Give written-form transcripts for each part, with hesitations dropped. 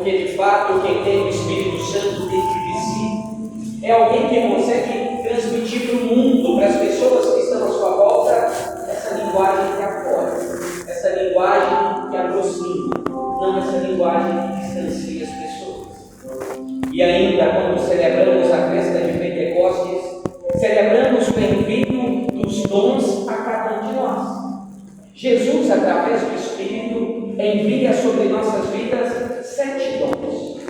porque de fato quem tem o Espírito Santo dentro de si é alguém que consegue transmitir para o mundo, para as pessoas que estão à sua volta, essa linguagem que apoia, essa linguagem que aproxima, não essa linguagem que distancia as pessoas. E ainda quando celebramos a festa de Pentecostes, celebramos o envio dos dons a cada um de nós. Jesus, através do Espírito, envia sobre nossas vidas 7 dons.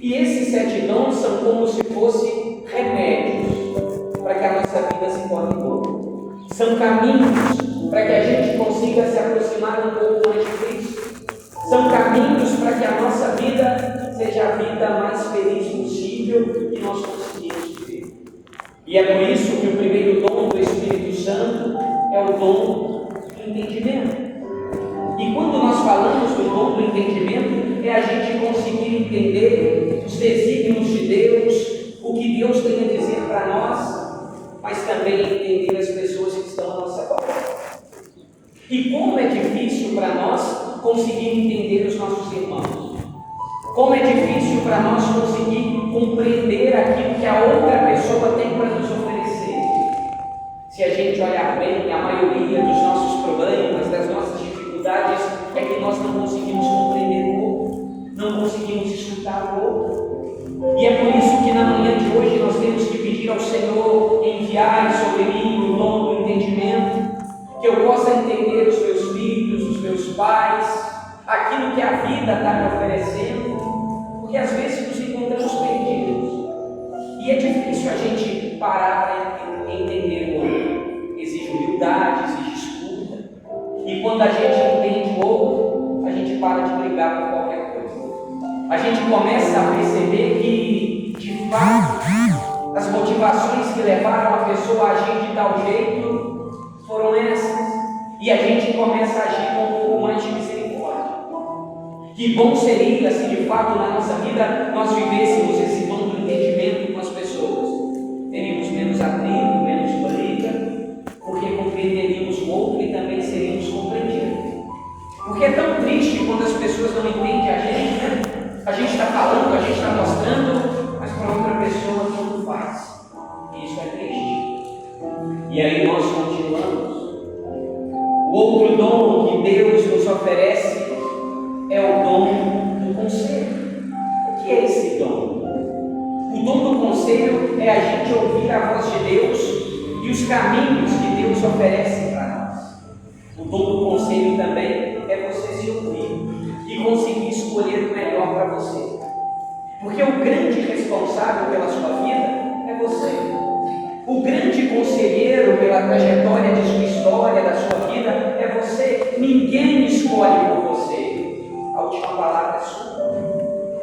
E esses 7 dons são como se fossem remédios para que a nossa vida se torne boa. São caminhos para que a gente consiga se aproximar um pouco mais de Cristo. São caminhos para que a nossa vida seja a vida mais feliz possível que nós conseguimos viver. E é por isso que o primeiro dom do Espírito Santo é o dom do entendimento. E quando nós falamos do dom do entendimento, é a gente conseguir entender os desígnios de Deus, o que Deus tem a dizer para nós, mas também entender as pessoas que estão à nossa volta. E como é difícil para nós conseguir entender os nossos irmãos. Como é difícil para nós conseguir compreender aquilo que a outra pessoa tem para nos oferecer. Se a gente olhar bem, a maioria dos nossos problemas, das nossas dificuldades, é que nós não conseguimos compreender o outro, não conseguimos escutar o outro. E é por isso que na manhã de hoje nós temos que pedir ao Senhor enviar sobre mim o dom do entendimento, que eu possa entender os meus filhos, os meus pais, aquilo que a vida está me oferecendo, porque às vezes nos encontramos perdidos. E é difícil a gente parar para entender o outro. Exige humildade, exige escuta. E quando a gente entende o outro, a gente para de brigar por qualquer coisa. A gente começa a perceber que, de fato, as motivações que levaram a pessoa a agir de tal jeito foram essas. E a gente começa a agir com um pouco mais de misericórdia. Que bom seria se de fato na nossa vida nós vivêssemos esse dom do entendimento com as pessoas. Teríamos menos atrito, menos briga, porque compreenderíamos o outro e também seríamos compreendidos. Porque é tão triste quando as pessoas não entendem a gente, né? A gente está falando, a gente está mostrando, mas para outra pessoa não faz. E isso é triste. E aí nós continuamos. O outro dom que Deus nos oferece é o dom do conselho. O que é esse dom? O dom do conselho é a gente ouvir a voz de Deus e os caminhos que Deus oferece para nós. O dom do conselho também é você se ouvir e conseguir escolher o melhor para você. Porque o grande responsável pela sua vida é você. O grande conselheiro pela trajetória de sua história, da sua vida, é você. Ninguém escolhe por você. A última palavra é sua.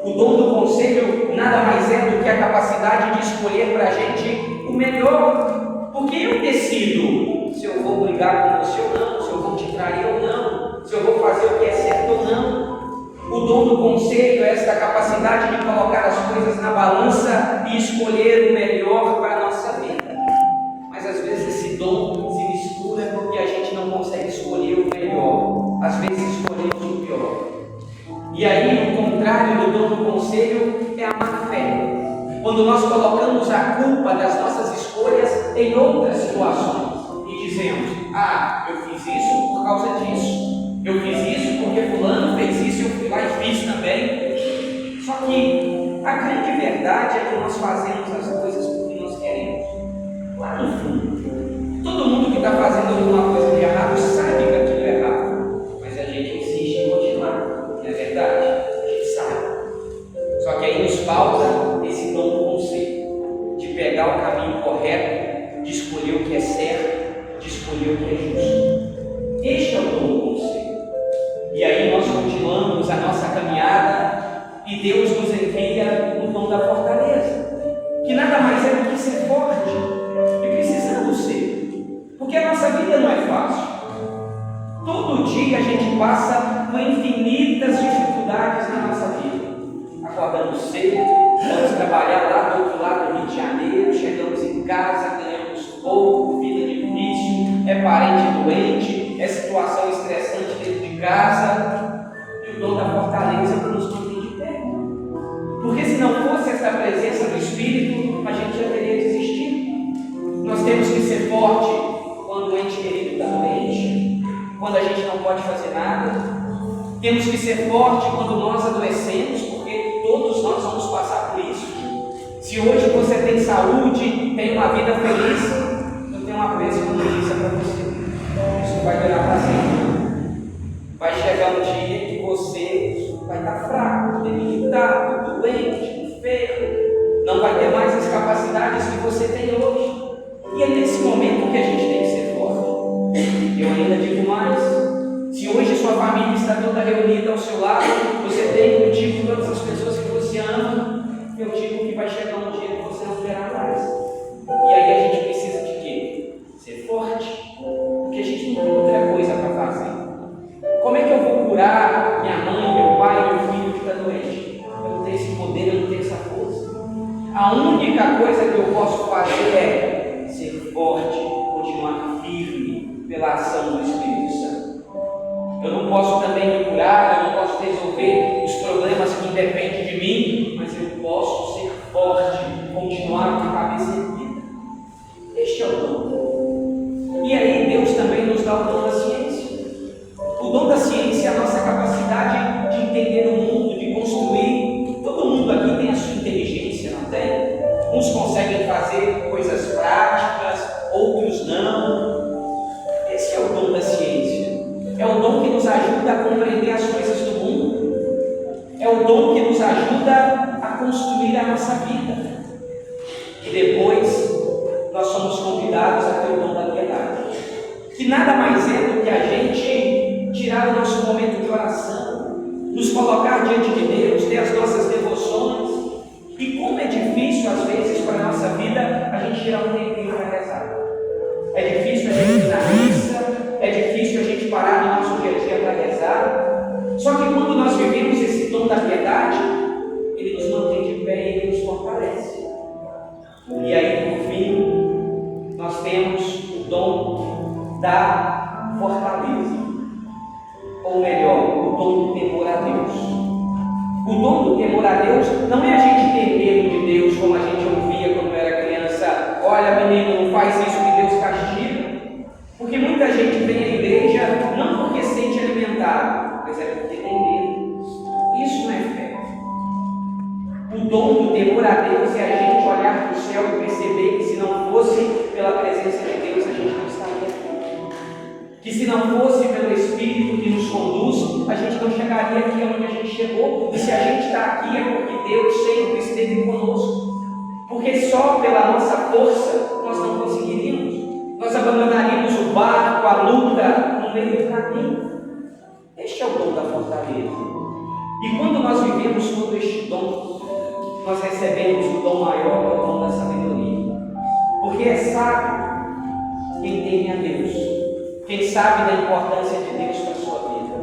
O dom do conselho nada mais é do que a capacidade de escolher para a gente o melhor. Porque eu decido se eu vou brigar com você ou não, se eu vou te trair ou não, se eu vou fazer o que é certo ou não. O dom do conselho é esta capacidade de colocar as coisas na balança e escolher o melhor para a nossa vida. Mas às vezes esse dom se mistura porque a gente não consegue escolher o melhor. Às vezes escolhemos o pior. E aí o contrário do dom do conselho é a má fé. Quando nós colocamos a culpa das nossas escolhas em outras situações e dizemos: eu fiz isso por causa disso. Eu fiz isso porque fulano fez isso, eu fui lá e fiz também. Só que a grande verdade é que nós fazemos as coisas porque nós queremos. Lá no fundo, todo mundo que está fazendo alguma coisa de errado sabe que aquilo é errado, mas a gente insiste em continuar, não é verdade? A gente sabe. Só que aí nos falta esse dom do conselho, de pegar o caminho correto, de escolher o que é certo, de escolher o que é justo. Este é o dom do conselho. E aí nós continuamos a nossa caminhada e Deus nos envia o dom da fortaleza, que nada mais é do que ser forte, e precisamos ser, porque a nossa vida não é fácil. Todo dia a gente passa por infinitas dificuldades na nossa vida. Acordamos cedo, vamos trabalhar lá do outro lado do Rio de Janeiro, chegamos em casa, ganhamos pouco, vida difícil, é parente doente, é situação estressante dentro de casa, e o dom da fortaleza que nos mantém de pé. Porque se não fosse essa presença do Espírito, a gente já teria desistido. Nós temos que ser forte quando o ente querido está doente, quando a gente não pode fazer nada. Temos que ser forte quando nós adoecemos, porque todos nós vamos passar por isso. Se hoje você tem saúde, tem uma vida feliz, eu tenho uma péssima notícia para você. Isso vai durar para sempre. Vai chegar um dia que você vai estar fraco, debilitado, doente, enfermo, não vai ter mais as capacidades que você tem hoje. E é nesse momento que a gente tem que ser forte. Eu ainda digo mais: se hoje sua família está toda reunida ao seu lado, você tem contigo todas as pessoas que você ama, eu digo que vai chegar um dia que você não terá mais. E aí a gente precisa de quê? Ser forte, porque a gente não tem outra coisa para fazer. Como é que eu vou curar minha mãe, meu pai, meu filho que está doente? Eu não tenho esse poder, eu não tenho essa força. A única coisa que eu posso fazer é ser forte, continuar firme pela ação do Espírito Santo. Eu não posso também me curar, eu não posso resolver os problemas que independem de mim, mas eu posso ser forte, continuar com a cabeça erguida. Este é o dom. E aí Deus também nos dá o dom da ciência. O dom da ciência é a nossa capacidade de entender o mundo, de construir. Todo mundo aqui tem a sua inteligência, não tem? Uns conseguem fazer coisas práticas, outros não. Esse é o dom da ciência. É o dom que nos ajuda a compreender as coisas do mundo. É o dom que nos ajuda a construir a nossa vida. E depois nós somos convidados a ter o dom da piedade, que nada mais é do que a gente tirar o nosso momento de oração, nos colocar diante de Deus, ter as nossas devoções. E como é difícil às vezes para a nossa vida a gente tirar um tempinho para rezar. É difícil a gente ir na missa, é difícil a gente parar no nosso dia a dia para rezar. Só que quando nós vivemos esse dom da piedade, ele nos mantém de pé e ele nos fortalece. E aí, por fim, nós temos o dom da fortaleza. Ou melhor, o dom do temor a Deus. O dom do temor a Deus não é a gente ter medo de Deus, como a gente ouvia quando era criança. Olha, menino, não faz isso que Deus castiga. Porque muita gente vem à igreja não porque se sente alimentado, mas é porque tem medo. Isso não é fé. O dom do temor a Deus é a gente olhar para o céu e perceber que se não fosse pela presença de Deus, a gente não estaria aqui. Que se não fosse pelo Espírito que nos conduz, a gente não chegaria aqui onde a gente chegou. E se a gente está aqui é porque Deus sempre esteve conosco. Porque só pela nossa força nós não conseguiríamos. Nós abandonaríamos o barco, a luta, no meio do caminho. Este é o dom da fortaleza. E quando nós vivemos todo este dom, nós recebemos o dom maior, que é o dom da sabedoria. Porque é sábio quem teme a Deus, quem sabe da importância de Deus para a sua vida.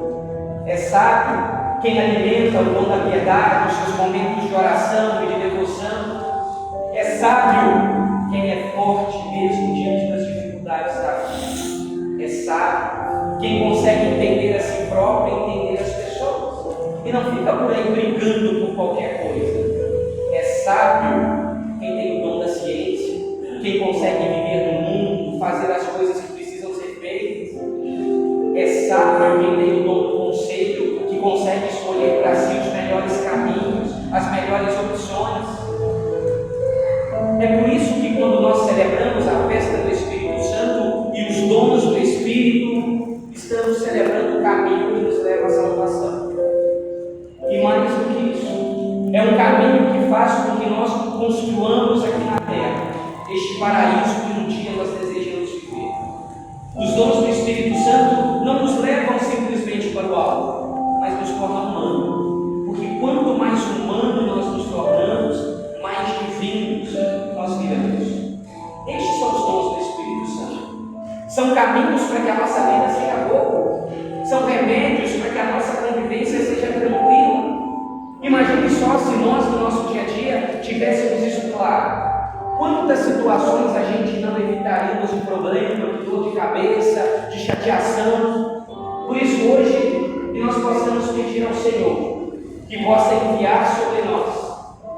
É sábio quem alimenta o dom da piedade nos seus momentos de oração e de devoção. É sábio quem é forte mesmo diante das dificuldades da vida. É sábio quem consegue entender a si próprio e entender as pessoas. E não fica por aí brigando por qualquer coisa. É sábio quem tem o dom da ciência, quem consegue viver no mundo, fazer as coisas que precisam ser feitas. É sábio quem tem o dom do conselho, que consegue escolher para si os melhores caminhos, as melhores opções. É por isso que quando nós celebramos a festa do Espírito Santo e os dons do Espírito, estamos celebrando o caminho que nos leva à salvação. E mais do que isso, é um caminho que faz com que nós construamos aqui na terra este paraíso que um dia nós desejamos viver. Os dons do Espírito Santo não nos levam simplesmente para o alto, mas nos tornam humanos. Porque quanto mais humano nós nos tornamos, mais divinos nós viramos. Estes são os dons do Espírito Santo. São caminhos para que a nossa vida seja boa. São remédios para que a nossa convivência seja tranquila. Imagine só se nós, no nosso dia a dia, tivéssemos isso claro. Quantas situações a gente não evitaríamos de problema, de dor de cabeça, de chateação. Por isso hoje, que nós possamos pedir ao Senhor que possa enviar sobre nós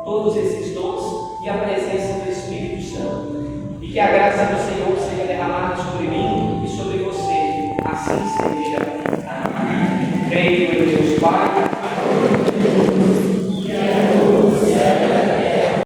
todos esses dons e a presença do Espírito Santo. E que a graça do Senhor seja derramada sobre mim e sobre você. Assim seja. Amém. Creio em Deus Pai.